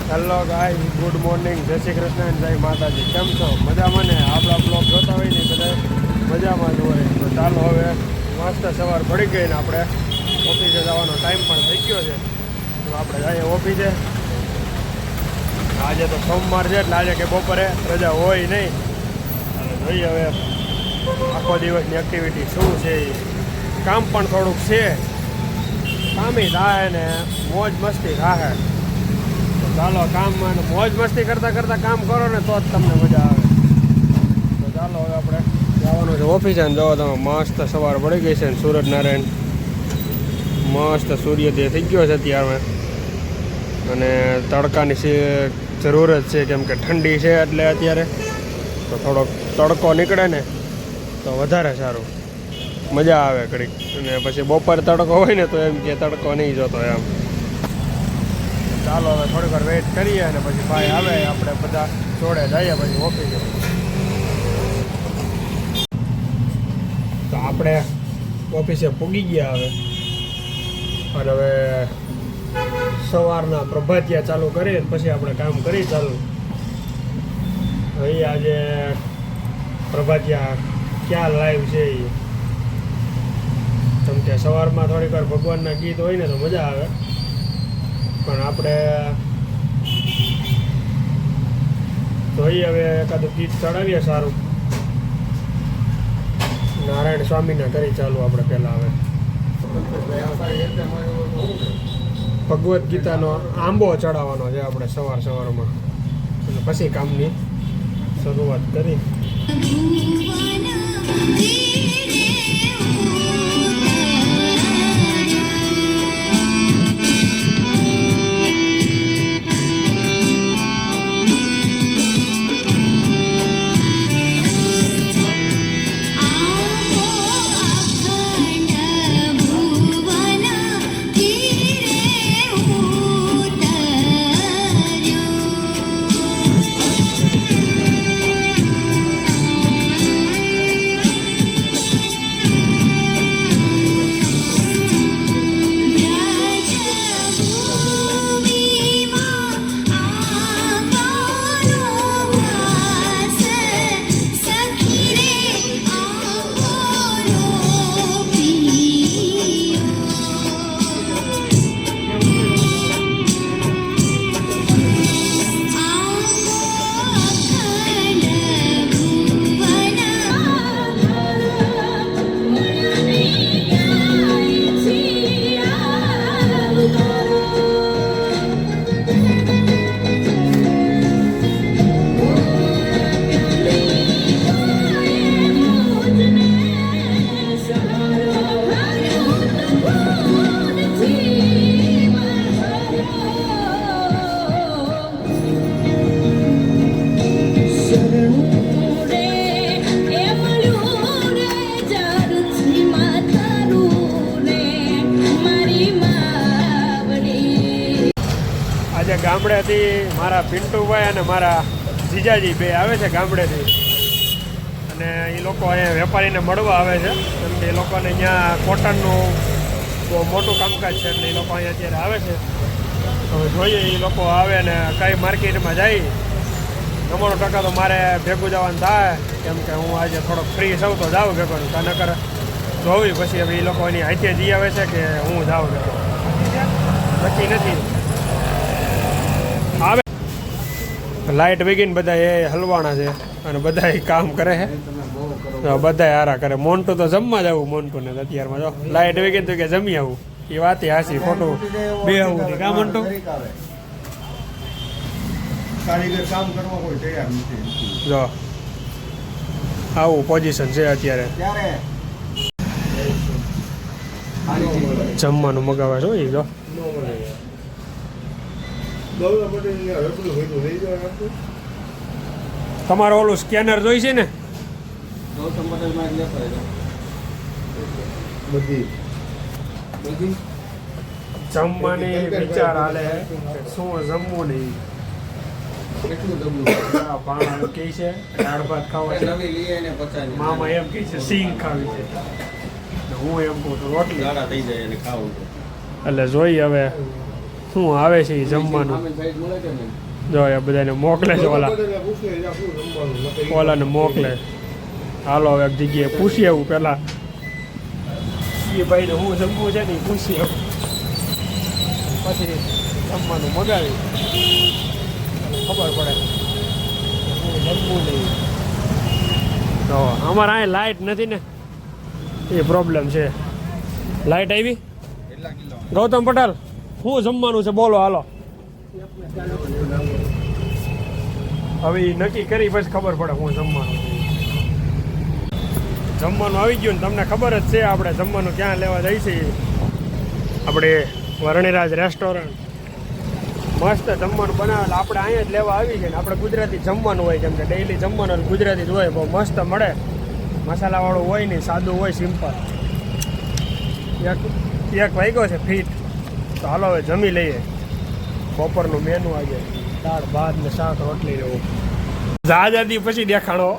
Hello guys, good morning, જય શ્રી કૃષ્ણ અને જય માતાજી. કેમ છો? મજામાં ને? આપણા બ્લોગ જોતા હોય ને બધા મજામાં જ હોય. તો ચાલો હવે મસ્ત સવાર પડી ગઈ ને આપણે ઓફિસે જવાનો ટાઈમ પણ થઈ ગયો છે. તો આપણે જઈએ ઓફિસે. આજે તો સોમવાર છે એટલે આજે કે બપોરે રજા હોય નહીં. અને જોઈએ હવે આખો દિવસની એક્ટિવિટી શું છે. કામ પણ થોડુંક છે, કામી થાય ને મોજ મસ્તી થાય. ચાલો કામ મોજ મસ્તી કરતાં કરતાં કામ કરો ને તો જ તમને મજા આવે. તો ચાલો હવે આપણે જવાનું છે ઓફિસે. ને જવો તમે મસ્ત સવાર પડી ગઈ છે ને સૂરજનારાયણ મસ્ત સૂર્યોદય થઈ ગયો છે અત્યારે. અને તડકાની જરૂર જ છે કેમ કે ઠંડી છે એટલે અત્યારે તો થોડોક તડકો નીકળે ને તો વધારે સારું, મજા આવે ઘડીક. અને પછી બપોર તડકો હોય ને તો એમ કે તડકો નહીં જોતો એમ. ચાલો હવે થોડીક વાર વેઇટ કરીએ અને પછી ભાઈ આવે આપણે બધા જોડે જઈએ પછી ઓફિસે. તો આપણે ઓફિસે પૂગી ગયા હવે. અને હવે સવારના પ્રભાતિયા ચાલુ કરીએ પછી આપણે કામ કરી ચાલુ. અહીં આજે પ્રભાતિયા ક્યાં લાઈવ છે એ, કેમ કે સવારમાં થોડીક વાર ભગવાનના ગીત હોય ને તો મજા આવે. પણ આપણે જોઈએ હવે એકાદું ગીત ચડાવીએ સારું. નારાયણ સ્વામીના કરી ચાલુ આપણે પહેલાં હવે ભગવદ્ ગીતાનો આંબો ચડાવવાનો છે આપણે સવારમાં. અને પછી કામની શરૂઆત કરી. આજે ગામડેથી મારા પિન્ટુભાઈ અને મારા જીજાજી બે આવે છે ગામડેથી. અને એ લોકો અહીંયા વેપારીને મળવા આવે છે કેમ કે એ લોકોને અહીંયા કોટનનું બહુ મોટું કામકાજ છે એટલે એ લોકો અહીંયા અત્યારે આવે છે. હવે જોઈએ એ લોકો આવે ને કઈ માર્કેટમાં જાય. 90% તો મારે ભેગું જવાનું થાય કેમ કે હું આજે થોડોક ફ્રી છું તો જાઉં ભેગો. નકર જોવી પછી હવે એ લોકો એની હાથે જઈ આવે છે કે હું જાઉં ભેગો નક્કી નથી. આવે લાઇટ વેગીને બધા એ હલવાણા છે અને બધા કામ કરે છે. બધા હારા કરે. મોન્ટુ તો જમવા જવું. મોન્ટુને અત્યારમાં જો લાઇટ વેગીને તો કે જમી આવું. એ વાત હાસી ખોટું બે આવું નથી કા મોન્ટુ? જો આવું પોઝિશન છે અત્યારે. જમવાનું મગાવે છો એ જો. તમારું ઓલું સ્કેનર જોઈ છે ને? જમવાની વિચાર હાલે શું જમવું નહીં. પાણા કહે છે દાળ ભાત ખાવા છે, મામા એમ કહે છે સિંગ ખાવી છે, હું એમ કહું છું રોટલી. એટલે જોઈએ હવે શું આવે છે એ જમવાનું જો એ બધાને મોકલે છે ઓલાને મોકલે. હાલો હવે એક જગ્યાએ પૂછી આવું પેલા એ ભાઈને હું જમવું છે ને એ પૂછી આવું પછી જમવાનું મગાવી ખબર પડે હું જમવું નહીં. તો અમારે અહીં લાઇટ નથી ને એ પ્રોબ્લેમ છે. લાઇટ આવી ગૌતમ પટેલ શું જમવાનું છે બોલો હાલો. હવે એ નક્કી કરી પછી ખબર પડે હું જમવાનું આવી ગયું ને તમને ખબર જ છે આપણે જમવાનું ક્યાં લેવા જઈએ છીએ. આપણે વર્ણિરાજ રેસ્ટોરન્ટ મસ્ત જમવાનું બનાવેલું આપણે અહીંયા જ લેવા આવી છે ને આપણે ગુજરાતી જમવાનું હોય કેમ કે ડેઈલી જમવાનું ગુજરાતી જ હોય બહુ મસ્ત મળે. મસાલાવાળું હોય નહીં સાદું હોય સિમ્પલ. એક વાગ્યો છે ફીટ તો હાલો હવે જમી લઈએ. બપોરનું મેનુ આજે દાળ ભાત ને શાક રોટલી રહેવું. આઝાદી પછી દેખાડો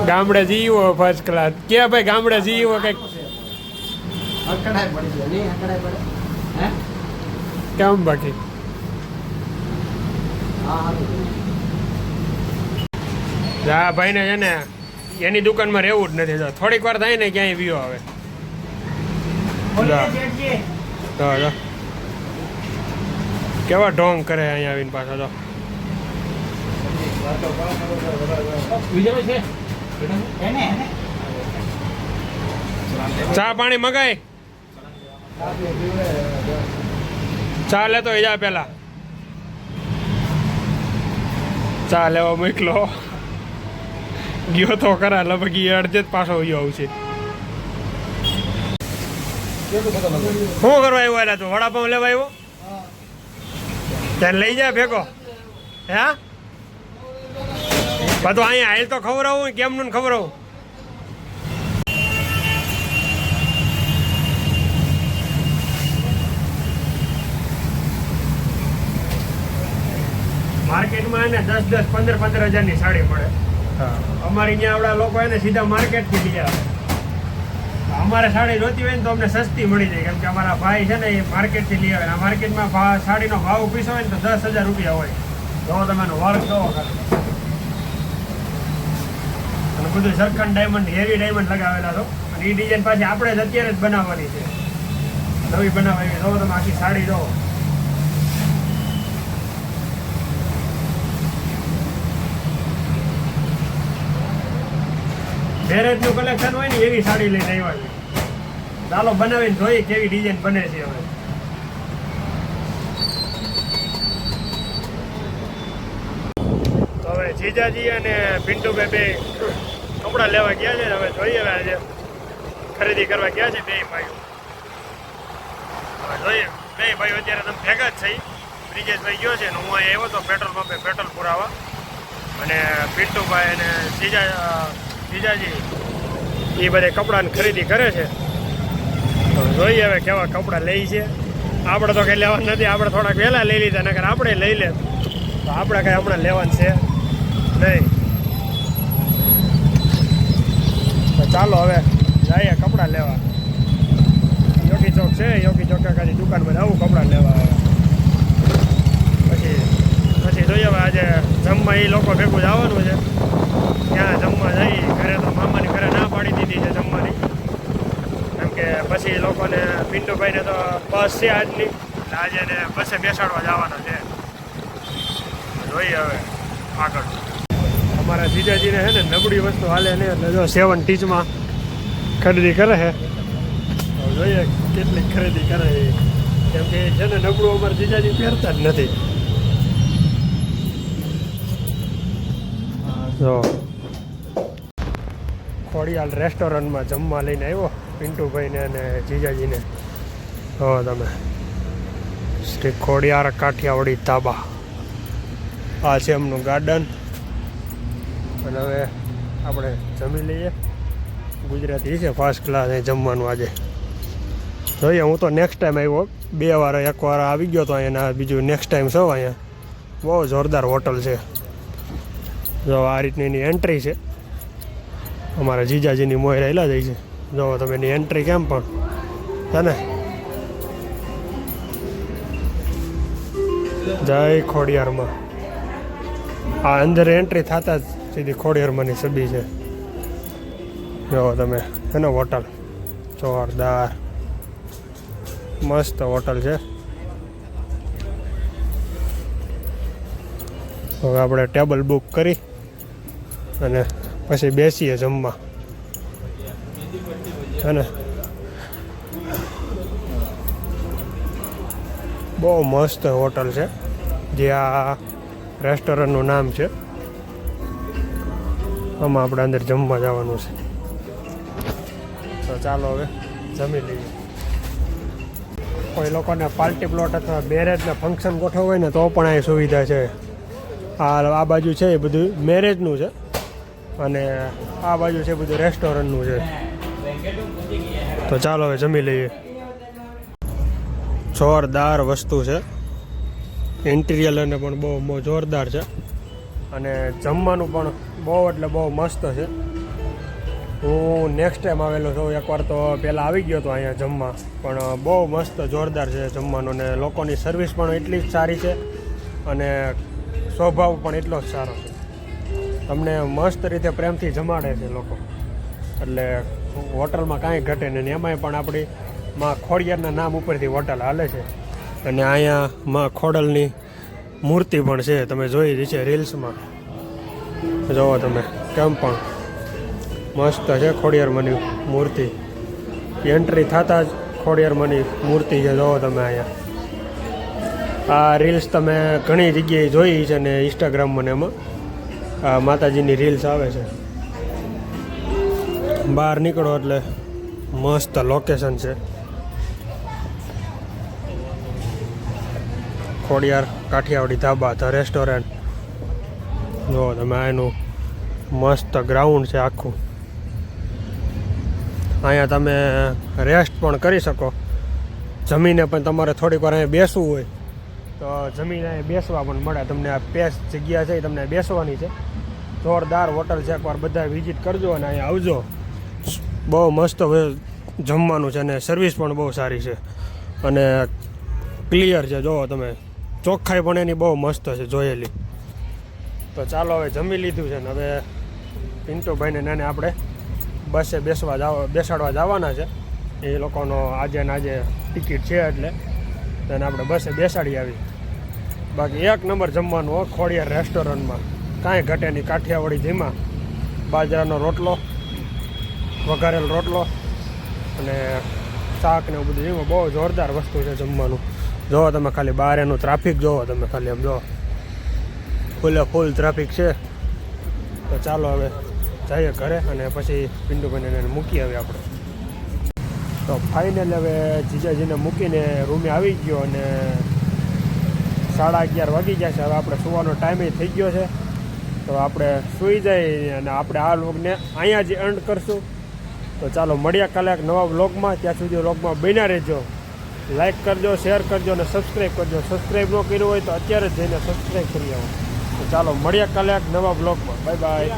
ગામડે જીવો ફર્સ્ટ ક્લાસ કે ભાઈ ગામડે જીવો કંઈક કેમ બાકી હા ભાઈને છે ને એની દુકાનમાં રહેવું જ નથી. થોડીક વાર થાય ને ક્યાંય વ્યૂ આવે. કેવા ઢોંગ કરે અહીંયા આવીને પાછા તો ચા પાણી મગાય ચા લેતો જા પેલા ચા લેવા મોકલો ગયો તો ખરા લગભગ અડધે જ પાછો ગયો આવશે. શું કરવા આવ્યો એટલે તું વડાપાઉં લેવા આવ્યો ત્યારે લઈ જાય ભેગો હે બધું અહીંયા હાલ તો ખવડાવું કેમનું ખવડાવું. માર્કેટમાં એને 10-15 હજારની સાડી મળે. અમારી ત્યાં આપણા લોકો એને સીધા માર્કેટથી લઈ આવે. અમારે સાડી જોતી હોય ને તો અમને સસ્તી મળી જાય કેમ કે અમારા ભાઈ છે ને એ માર્કેટથી લઈ આવે. માર્કેટમાં સાડીનો ભાવ પૂછો હોય ને તો 10,000 રૂપિયા હોય. જો તમે એનો વર્ક જોવો ખાલી અને બધું સરખંડ ડાયમંડ હેવી ડાયમંડ લગાવેલા છો. અને એ ડિઝાઇન પાછી આપણે જ અત્યારે જ બનાવવાની છે નવી બનાવવાની. જો તમે આખી સાડી જોવો મેરેજનું કલેક્શન હોય ને એવી સાડી લઈને આવ્યા છે. ચાલો બનાવીને જોઈએ કેવી ડિઝાઇન બને છે. હવે તો હવે જીજાજી અને પિન્ટુભાઈ બે કપડાં લેવા ગયા છે. હવે જોઈએ હવે આજે ખરીદી કરવા ગયા છે બે ભાઈઓ. હવે જોઈએ બે ભાઈઓ અત્યારે તમે ભેગા જ થઈ. બ્રિજેશભાઈ ગયો છે ને હું અહીંયા આવ્યો તો પેટ્રોલ પંપે પેટ્રોલ પુરાવા અને પિન્ટુભાઈ અને જીજાજી એ બધે કપડાની ખરીદી કરે છે. તો જોઈએ હવે કેવા કપડાં લે છે. આપણે તો કંઈ લેવાનું નથી. આપણે થોડાક વહેલા લઈ લીધા નકર આપણે લઈ લે તો આપણે કંઈ હમણાં લેવાનું છે નહીં. તો ચાલો હવે જઈએ કપડાં લેવા. યોગી ચોક છે યોગી ચોક કાકાની દુકાનમાં આવું કપડાં લેવા. પછી જોઈએ હવે આજે જમવા એ લોકો ભેગું જવાનું છે. ત્યાં જમવા જઈ ઘરે તો મામાની ઘરે ના પાડી દીધી છે જમવાની કેમ કે પછી લોકોને પિન્ટુભાઈને તો બસ છે આજની એટલે આજે એને બસે બેસાડવા જવાના છે. જોઈએ હવે આગળ અમારા જીજાજીને છે ને નબળી વસ્તુ હાલે ને એટલે જો 70s ખરીદી કરે છે. જોઈએ કેટલી ખરીદી કરે છે કેમ કે છે ને નબળું અમારા જીજાજી પહેરતા જ નથી. જો ખોડિયાલ રેસ્ટોરન્ટમાં જમવા લઈને આવ્યો પિન્ટુભાઈને અને જીજાજીને. હો તમે શ્રી ખોડિયાર કાઠિયાવાડી ધાબા આ છે એમનું ગાર્ડન. અને હવે આપણે જમી લઈએ. ગુજરાતી છે ફર્સ્ટ ક્લાસ અહીં જમવાનું આજે. જોઈએ હું તો નેક્સ્ટ ટાઈમ આવ્યો 2 વાર 1 વાર આવી ગયો તો અહીંયા બીજું નેક્સ્ટ ટાઈમ છો અહીંયા. બહુ જોરદાર હોટલ છે. જો આ રીતની એની એન્ટ્રી છે. અમારા જીજાજીની મોય રહેલા જાય છે. જો તમે એની એન્ટ્રી કેમ પણ છે ને જય ખોડિયારમાં. આ અંદર એન્ટ્રી થતા જ સીધી ખોડિયારમાંની છબી છે. જો તમે એનો હોટલ જોરદાર મસ્ત હોટલ છે. હવે આપણે ટેબલ બુક કરી અને પછી બેસીએ જમવા હે ને. બહુ મસ્ત હોટલ છે જે આ રેસ્ટોરન્ટનું નામ છે. આમાં આપણે અંદર જમવા જવાનું છે. તો ચાલો હવે જમી લઈએ. કોઈ લોકોને પાર્ટી પ્લોટ અથવા મેરેજના ફંક્શન ગોઠવવું હોય ને તો પણ અહીં સુવિધા છે. આ બાજુ છે એ બધું મેરેજનું છે અને આ બાજુ છે બધું રેસ્ટોરન્ટનું છે. તો ચાલો હવે જમી લઈએ. જોરદાર વસ્તુ છે. ઇન્ટિરિયર અને પણ બહુ જોરદાર છે અને જમવાનું પણ બહુ એટલે બહુ મસ્ત છે. હું નેક્સ્ટ ટાઈમ આવેલો છું. એકવાર તો પહેલાં આવી ગયો હતો અહીંયા જમવા, પણ બહુ મસ્ત જોરદાર છે જમવાનું. અને લોકોની સર્વિસ પણ એટલી જ સારી છે અને સ્વભાવ પણ એટલો જ સારો છે. તમને મસ્ત રીતે પ્રેમથી જમાડે છે લોકો. એટલે હોટલમાં કાંઈ ઘટે નહીં. એમાંય પણ આપણી માં ખોડિયારના નામ ઉપરથી હોટલ હાલે છે. અને અહીંયા માં ખોડલની મૂર્તિ પણ છે. તમે જોઈ છે રીલ્સમાં. જોવો તમે કેમ પણ મસ્ત છે ખોડિયારમાંની મૂર્તિ. એન્ટ્રી થતાં જ ખોડિયારમાંની મૂર્તિ છે. જોવો તમે અહીંયા. આ રીલ્સ તમે ઘણી જગ્યાએ જોઈ છે ને ઇન્સ્ટાગ્રામમાં ને એમાં આ માતાજીની રીલ્સ આવે છે. બહાર નીકળો એટલે મસ્ત લોકેશન છે. ખોડિયાર કાઠિયાવાડી ધાબા ધ રેસ્ટોરન્ટ. જો તમે એનું મસ્ત ગ્રાઉન્ડ છે આખું. અહીંયા તમે રેસ્ટ પણ કરી શકો. જમીને પણ તમારે થોડીક વાર અહીંયા બેસવું હોય તો જમીને અહીંયા બેસવા પણ મળે તમને. આ પેસ જગ્યા છે એ તમને બેસવાની છે. જોરદાર હોટલ છે. એકવાર બધા વિઝિટ કરજો અને અહીંયા આવજો. બહુ મસ્ત જમવાનું છે અને સર્વિસ પણ બહુ સારી છે અને ક્લિયર છે. જુઓ તમે ચોખ્ખાઈ પણ એની બહુ મસ્ત છે જોયેલી. તો ચાલો હવે જમી લીધું છે ને હવે પિન્ટુભાઈને નાને આપણે બસે બેસાડવા જવાના છે. એ લોકોનો આજે ને આજે ટિકિટ છે એટલે તેને આપણે બસે બેસાડી આવી. બાકી એક નંબર જમવાનું હો ખોડિયાર રેસ્ટોરન્ટમાં. કાંઈ ઘટે નહીં. કાઠિયાવાડી ધીમા બાજરાનો રોટલો, વઘારેલ રોટલો અને શાક ને એવું બધું એમાં બહુ જોરદાર વસ્તુ છે જમવાનું. જોવો તમે ખાલી બહાર એનું ટ્રાફિક જોવો તમે ખાલી એમ જો ફૂલ ટ્રાફિક છે. તો ચાલો હવે જઈએ ઘરે અને પછી પિન્ટુભાઈને મૂકી આવીએ આપણે. તો ફાઇનલ હવે જીજાજીને મૂકીને રૂમે આવી ગયો અને 11:30 વાગી ગયા છે. હવે આપણે સુવાનો ટાઈમે થઈ ગયો છે. તો આપણે સૂઈ જઈએ અને આપણે આ વ્લોગને અહીંયા જ એન્ડ કરશું. તો ચાલો મળીએ કાલે એક નવા વ્લોગમાં. ત્યાં સુધી વ્લોગમાં બન્યા રહેજો. લાઈક કરજો, શેર કરજો અને સબસ્ક્રાઈબ કરજો. સબસ્ક્રાઈબ ન કર્યું હોય તો અત્યારે જ જઈને સબસ્ક્રાઈબ કરી આવો. તો ચાલો મળીએ કાલે એક નવા વ્લોગમાં. Bye bye.